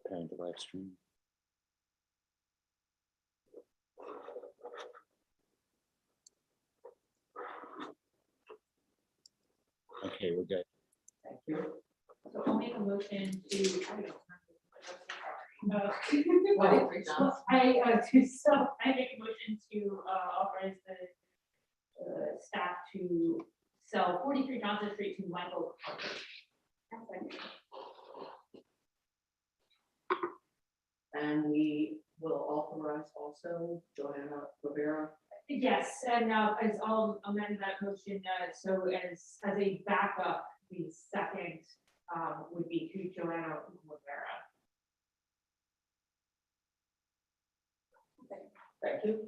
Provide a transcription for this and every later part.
preparing the live stream. Okay, we're good. Thank you. So I'll make a motion to. What if we don't? I make a motion to authorize the staff to sell 43 Johnson Street to Michael. And we will authorize also Joanna Rivera. Yes, and as I'll amend that motion, so as a backup, the second would be to Joanna Rivera. Thank you.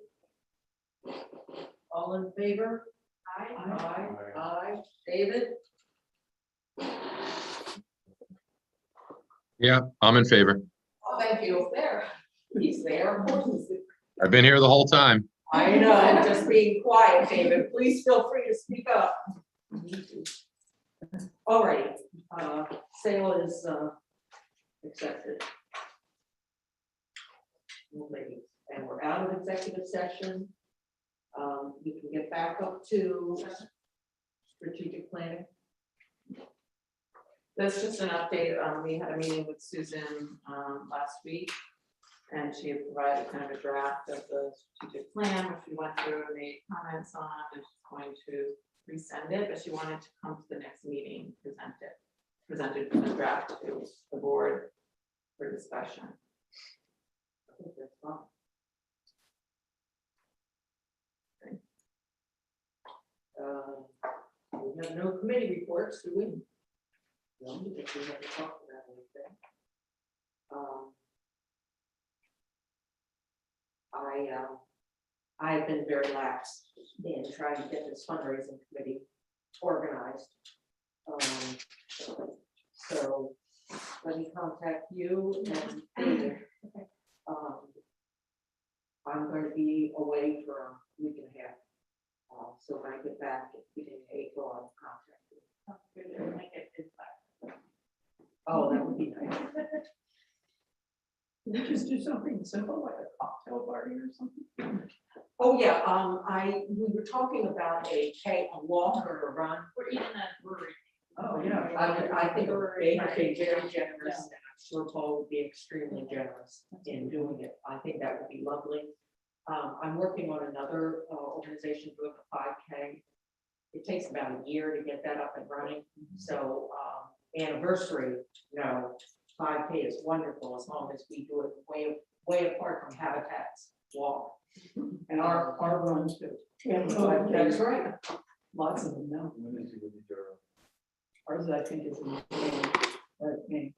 All in favor? Aye. Aye. Aye. David? Yeah, I'm in favor. Oh, thank you. There. He's there. Of course he's there. I've been here the whole time. I know, I'm just being quiet, David. Please feel free to speak up. All right, sale is accepted. Ladies, and we're out of executive session. You can get back up to strategic planning. That's just an update. We had a meeting with Susan last week, and she had provided kind of a draft of the strategic plan, which we went through and made comments on, and she's going to resend it, but she wanted to come to the next meeting, presented the draft to the board for discussion. I think that's fine. Okay. We have no committee reports, do we? No, because we haven't talked about anything. I've been very lax in trying to get this fundraising committee organized. So let me contact you and David. I'm going to be away for a week and a half. So when I get back at the beginning of April, I'll contact you. Oh, that would be nice. Can you just do something simple like a cocktail party or something? Oh, yeah, we were talking about a walk or a run. We're even a brewery. Oh, yeah. I think they would be very generous, and I'm sure Paul would be extremely generous in doing it. I think that would be lovely. I'm working on another organization doing a 5K. It takes about a year to get that up and running. So anniversary, 5K is wonderful as long as we do it way apart from Habitat's walk. And our run too. Yeah, that's right. Lots of them now. Ours, I think, is in May.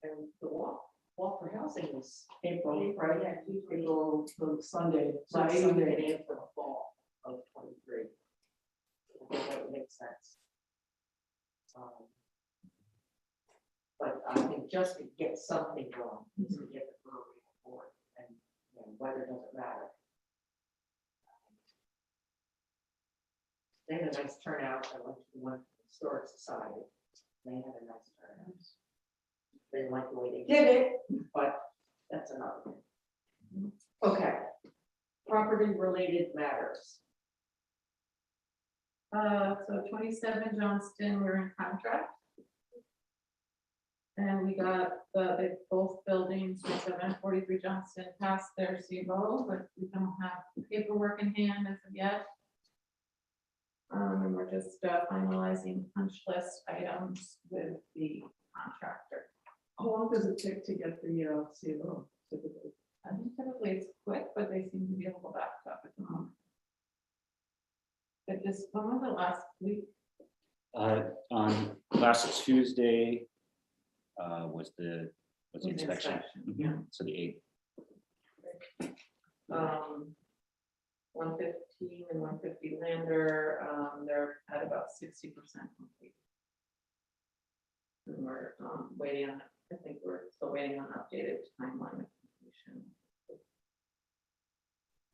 And the walk for housing is April, right? right? April, Sunday. So maybe we Sunday. can aim for the fall of 23. I think that would make sense. But I think just to get something going, is to get the brewery on board, and weather doesn't matter. They had a nice turnout. I went to the one from the Historic Society. They had a nice turnout. They didn't like the way they did it, but that's another thing. Okay. Property related matters. So 27 Johnston, we're in contract. And we got both buildings, 27 and 43 Johnston, passed their CBO, but we don't have paperwork in hand as of yet. And we're just finalizing punch list items with the contractor. How long does it take to get the CBO typically? I think typically it's quick, but they seem to be a little backed up at the moment. But just when was the last week? On last Tuesday was the inspection. Yeah. So the 8th. 115 and 150 Lander, they're at about 60% complete. And we're waiting on, I think we're still waiting on updated timeline of completion.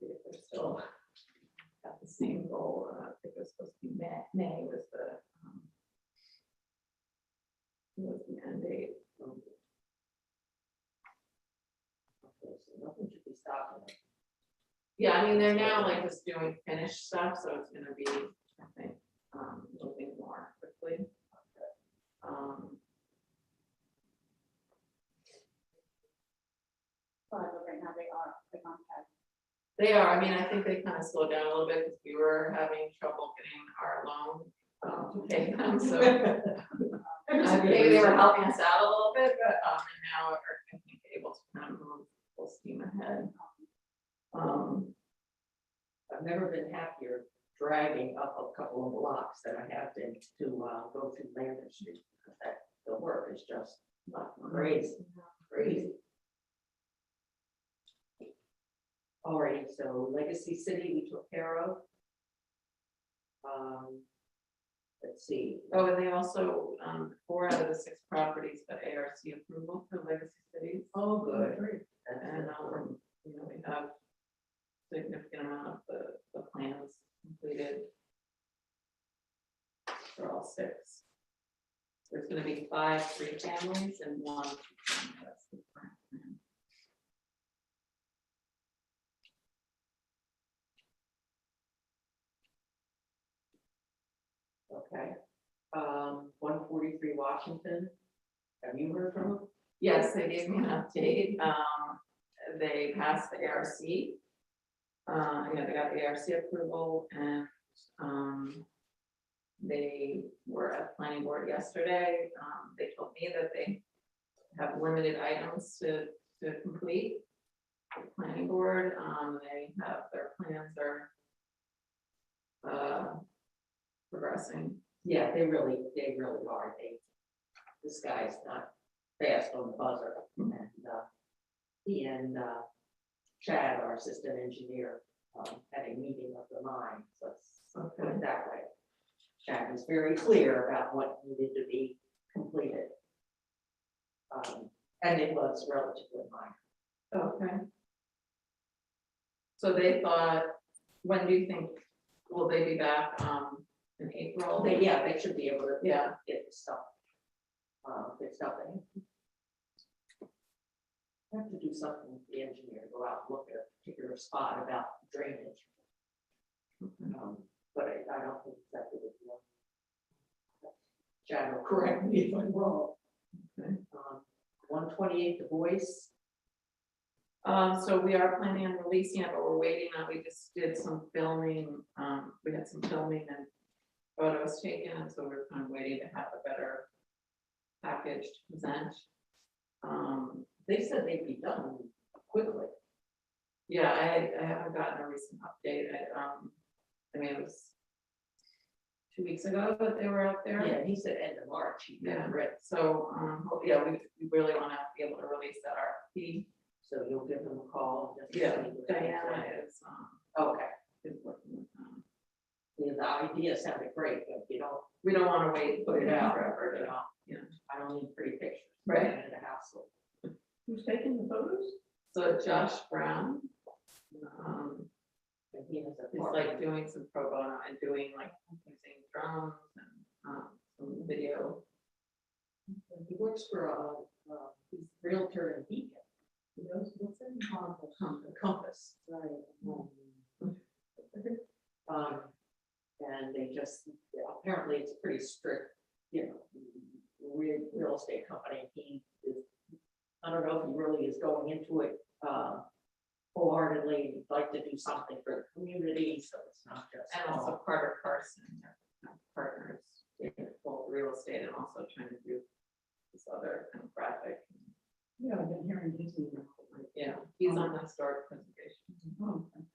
If they're still at the same goal, I think it was supposed to be May was the end date. stopping it. Yeah, I mean, they're now like just doing finished stuff, so it's gonna be, I think, moving more quickly. Right now they are, the contact. They are, I mean, I think they kind of slowed down a little bit because we were having trouble getting our loan to pay them, so. Maybe they were helping us out a little bit, but and now are, I think, able to kind of move full steam ahead. I've never been happier driving up a couple of blocks than I have been to go through Landon Street. Because that, the work is just crazy, crazy. Alrighty, so Legacy City we took care of. Let's see. Oh, and they also, 4 out of the 6 properties got ARC approval for Legacy Cities. Oh, good. And, you know, we have significant amount of the plans completed for all 6. There's gonna be 5 3 families and 1 2 family. That's the current plan. Okay. 143 Washington. Have you heard from them? Yes, they gave me an update. They passed the ARC. Yeah, they got the ARC approval and, they were at planning board yesterday. They told me that they have limited items to complete. The planning board, they have, their plans are progressing. Yeah, they really are. This guy's not fast on the buzzer. And he and Chad, our assistant engineer, had a meeting of the mind. Let's put it that way. Chad was very clear about what needed to be completed. And it was relatively minor. Okay. So they thought, when do you think, will they be back, in April? They should be able to Yeah. get the stuff. Fixed up. I have to do something with the engineer, go out and look at a particular spot about drainage. But I don't think exactly what you want. Chad will correct me if I'm wrong. Okay. 128 The Voice. So we are planning on releasing it, but we're waiting on, we just did some filming, we had some filming and photos taken, and so we're kind of waiting to have a better package to present. They said they'd be done quickly. Yeah, I haven't gotten a recent update. I mean, it was 2 weeks ago that they were out there. Yeah, he said end of March. He Yeah, got right. So, yeah, we really want to be able to release that RFP. So you'll give them a call. And just Yeah, see what they Diana say. is, Okay. is working with them. The idea sounded great, but We don't want to wait, put it out forever. you know. Yeah. I don't need pretty pictures. Right. In the house. Who's taking the photos? So Josh Brown, And he has a is like doing some pro bono and doing like using drones and some video. He works for he's a realtor in Beacon. He knows what's in Compass. Right. And they just, apparently it's a pretty strict, real estate company. He is, I don't know if he really is going into it wholeheartedly. He'd like to do something for the community, so it's not just. And also Carter Carson, their partners in both real estate and also trying to do this other kind of graphic. Yeah, I've been hearing his name. Yeah, he's on the historic preservation. Oh, okay.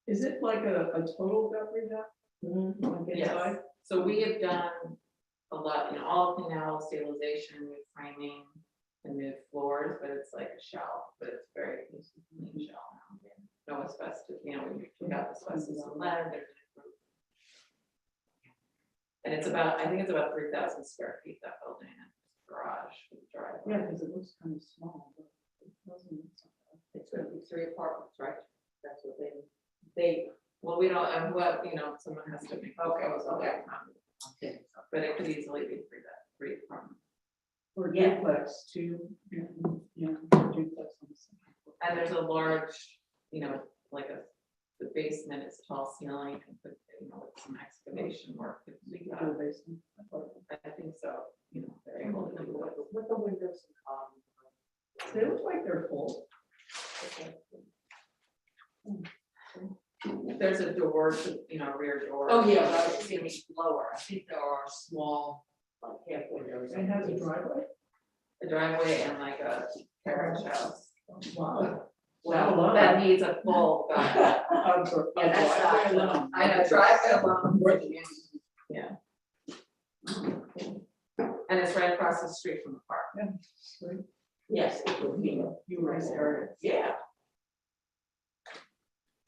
Is it like a total gut revamp? Like Yes. inside? So we have done a lot, all of the now stabilization, new framing, and new floors, but it's like a shell, but it's very clean shell now. No asbestos, we got asbestos and lead, there's a roof. And it's about, I think it's about 3,000 square feet, that building, and garage, driveway. Yeah, because it looks kind of small, but it doesn't. It's gonna be 3 apartments, right? That's what they, Well, we don't, someone has to make. Okay, proposal, okay. okay. But it could easily be 3 apartments. Or Yeah. duplex too. Yeah, duplex on the side. And there's a large you know, like the basement is tall ceiling and put, you know, with some excavation work. If we got- Full basement. I think so, you know, they're able to do it. With the windows and They look like they're full. There's a door to, you know, rear door. Oh, yeah, but it's gonna be lower. I think there are small, like half windows. It has a driveway. A driveway and like a carriage house. Wow. Well, that needs a full, Yeah, that's not- I know, driveway alone, More than yeah. And it's right across the street from the park. Yes, it would be, you were there, yeah.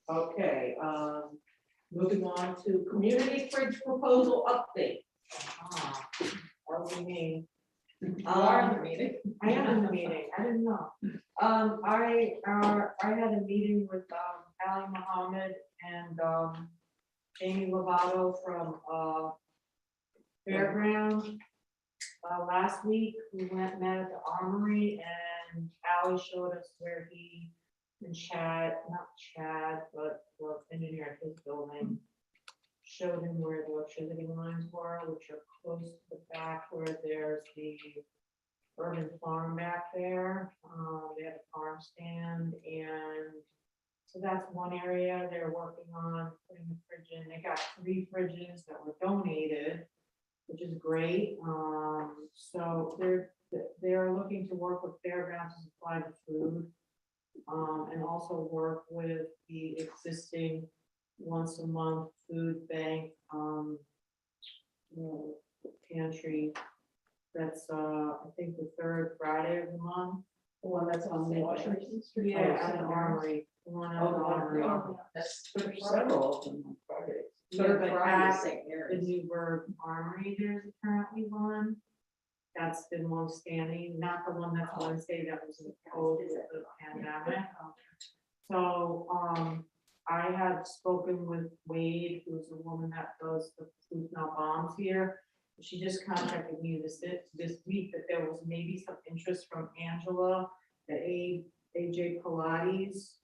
Okay, moving on to community fridge proposal update. What do you mean? You are in the meeting. I am in the meeting, I didn't know. I had a meeting with, Ali Mohammed and, Amy Lovato from, Fairground. Last week, we met at the Armory and Ali showed us where he and not Chad, but the engineer at his building. Showed him where the electricity lines were, which are close to the back where there's the urban farm back there. They have a farm stand, and so that's one area they're working on putting the fridge in. They got 3 fridges that were donated, which is great. So they're looking to work with Fairgrounds to supply the food, and also work with the existing once a month food bank, pantry. That's, I think the 3rd Friday of the month. The one that's on Washington Street. Yeah, at the Armory. The one at the Armory. That's There's several of them on Fridays. Yeah, Third but Friday, at St. the Mary's. Newburgh Armory, there's apparently one. That's been long standing, not the one that's Wednesday that was imposed with the pandemic. So, I had spoken with Wade, who's a woman that does the Food Not Bombs here. She just contacted me this week that there was maybe some interest from Angela, the AJ Pilates.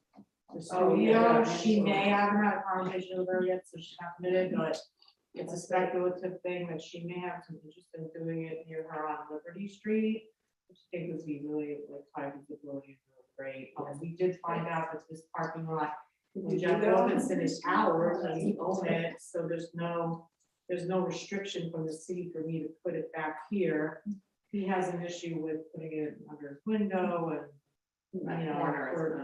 The studio, she may, I haven't had a conversation with her yet, so she's not committed, but it's a speculative thing that she may have some interest in doing it near her on Liberty Street. Which I think would be really like high visibility, really great. We did find out that this parking lot, Jeff Robinson is ours and we own it, so there's no restriction from the city for me to put it back here. He has an issue with putting it under his window and, you know,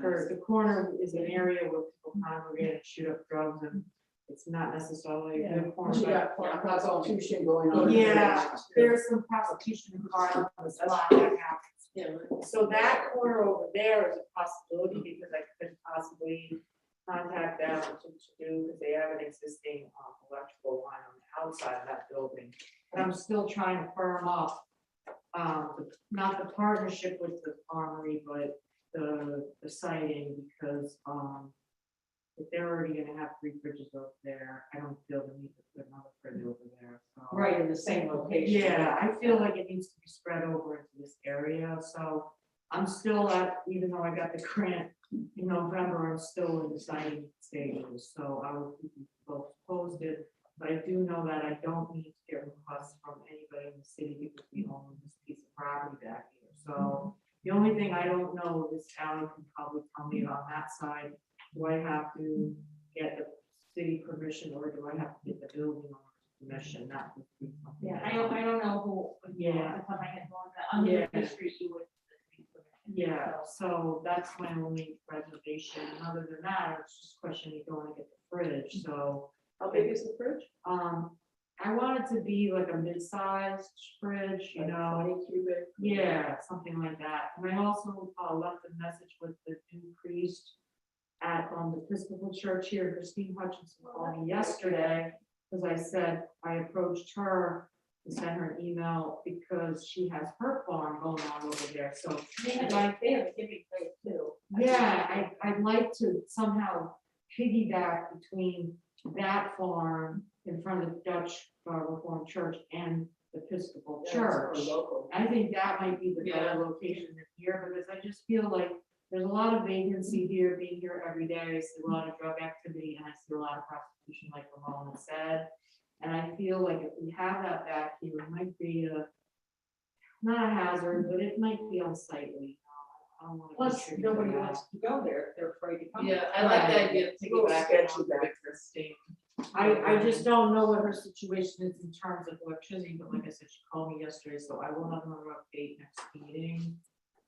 for the corner is an area where people congregate and shoot up drugs, and it's not necessarily a good corner. She but- got prostitution going on. Yeah, there's some prostitution in Carlisle, on the spot that happens. Yeah. So that corner over there is a possibility, because I could possibly contact them to do, because they have an existing electrical line on the outside of that building. But I'm still trying to firm up, not the partnership with the Armory, but the siting, because if they're already gonna have 3 fridges over there, I don't feel the need to put another fridge over there, so. Right in the same location. Yeah, I feel like it needs to be spread over into this area, so I'm still even though I got the grant in November, I'm still in the signing stages, so I will keep you both posted. But I do know that I don't need to get requests from anybody in the city, because we own this piece of property back here, so. The only thing I don't know is Ally can probably tell me on that side, do I have to get the city permission, or do I have to get the building owner's permission, not the. Yeah, I don't know who. Yeah. Off the top of my head, on Yeah. the street, you would. Yeah, so that's my only reservation. Other than that, it's just a question of going to get the fridge, so. How big is the fridge? I want it to be like a mid-sized fridge, you know. 20 cubic. Yeah, something like that. And I also left a message with the new priest at the Episcopal Church here. Christine Hutchinson called me yesterday, because I said I approached her to send her an email because she has her farm going on over there. So They have a giving place too. yeah, I'd like to somehow piggyback between that farm in front of the Dutch Reformed Church and the Episcopal Church. Local. I think that might be the Yeah. better location than here, because I just feel like there's a lot of vacancy here, being here every day, I see a lot of drug activity, and I see a lot of prostitution, like Ramon said. And I feel like if we have that back here, it might be not a hazard, but it might be unsightly. I don't wanna Plus, contribute to nobody that. wants to go there, they're afraid to come. Yeah, I like the idea of Little piggybacking sketchy on back. Christine. I just don't know what her situation is in terms of electricity, but like I said, she called me yesterday, so I will have another update next meeting.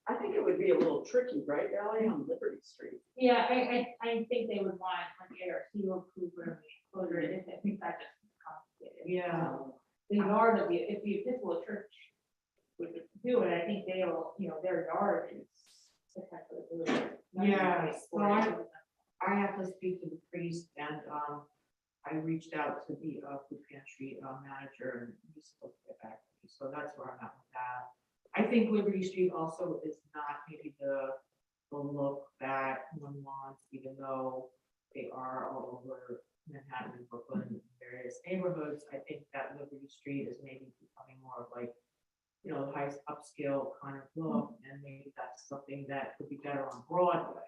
I think it would be a little tricky, right, Ally, on Liberty Street? Yeah, I think they would want like ARC or Cooper, Closer, I think that just complicated. Yeah. The yard of the, if the Episcopal Church would do it, I think they'll, their yard is. Yeah, so I have to speak to the priest and, I reached out to the food pantry manager and he's supposed to get back to me, so that's where I'm at with that. I think Liberty Street also is not maybe the look that one wants, even though they are all over Manhattan and Brooklyn and various neighborhoods. I think that Liberty Street is maybe becoming more of like, high upscale kind of look, and maybe that's something that could be better on Broadway.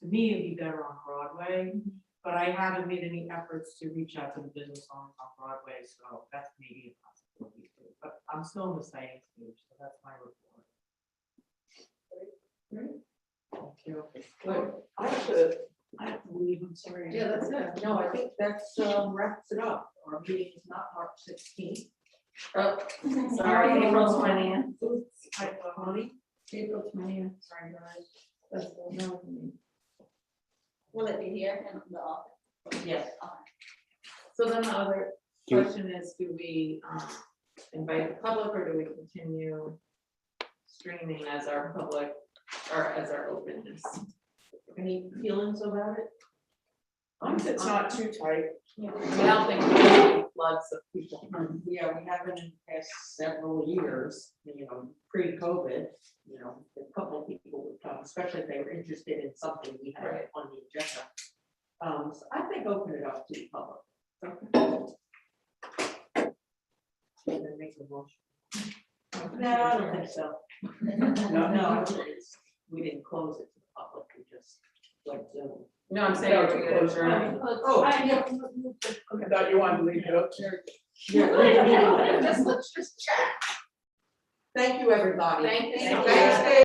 To me, it'd be better on Broadway, but I haven't made any efforts to reach out to the business owners on Broadway, so that's maybe a possibility too. But I'm still in the sighting stage, so that's my report. Thank you. Good. I have to leave, I'm sorry. Yeah, that's it. No, I think that's wraps it up. Our meeting is not March 16th. Sorry, April 20th. April 20th, sorry, guys. That's the no for me. Will it be here in the office? Yes. Okay. So then the other Do- question is, do we invite the public or do we continue streaming as our public or as our openness? Any feelings about it? It's not too tight. I don't think there'll be floods of people. Yeah, we haven't in the past several years, pre-COVID, a couple of people would come, especially if they were interested in something we had Right. on the agenda. So I think open it up to the public. And then make a motion. No, I don't think so. No, we didn't close it to the public, we just like Zoom. No, I'm saying, are we gonna adjourn? Oh, yeah. I thought you wanted to leave it up there. Yeah, let's just chat. Thank you, everybody. Thank you. Thanks, Dave.